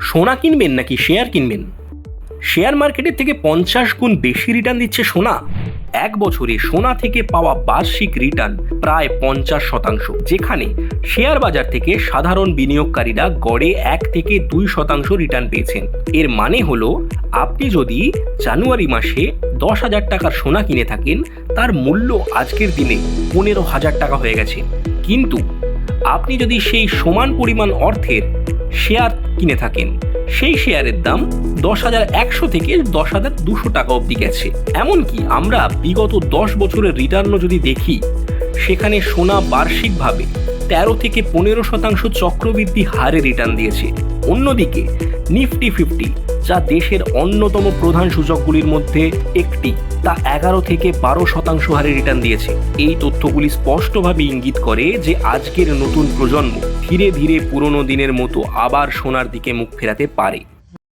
সোনা কিনবেন নাকি শেয়ার কিনবেন? শেয়ার মার্কেটের থেকে 50 গুণ বেশি রিটার্ন দিচ্ছে সোনা। এক বছরে সোনা থেকে পাওয়া বার্ষিক রিটার্ন প্রায় 50%, যেখানে শেয়ার বাজার থেকে সাধারণ বিনিয়োগকারীরা গড়ে 1 থেকে 2% রিটার্ন পেয়েছেন। এর মানে হলো, আপনি যদি জানুয়ারি মাসে 10,000 টাকার সোনা কিনে থাকেন, তার মূল্য আজকের দিনে 15,000 টাকা হয়ে গেছে। কিন্তু আপনি যদি সেই সমান পরিমাণ অর্থের শেয়ার কিনে থাকেন, সেই শেয়ারের দাম 10,100 থেকে 10,200 টাকা অবধি গেছে। এমনকি আমরা বিগত 10 বছরের রিটার্নও যদি দেখি, সেখানে সোনা বার্ষিকভাবে 13 থেকে 15% চক্রবৃদ্ধি হারে রিটার্ন দিয়েছে। অন্যদিকে নিফটি 50, যা দেশের অন্যতম প্রধান সূচকগুলির মধ্যে একটি, তা 11 থেকে 12% হারে রিটার্ন দিয়েছে। এই তথ্যগুলি স্পষ্টভাবে ইঙ্গিত করে যে আজকের নতুন প্রজন্ম ধীরে ধীরে পুরনো দিনের মতো আবার সোনার দিকে মুখ ফেরাতে পারে।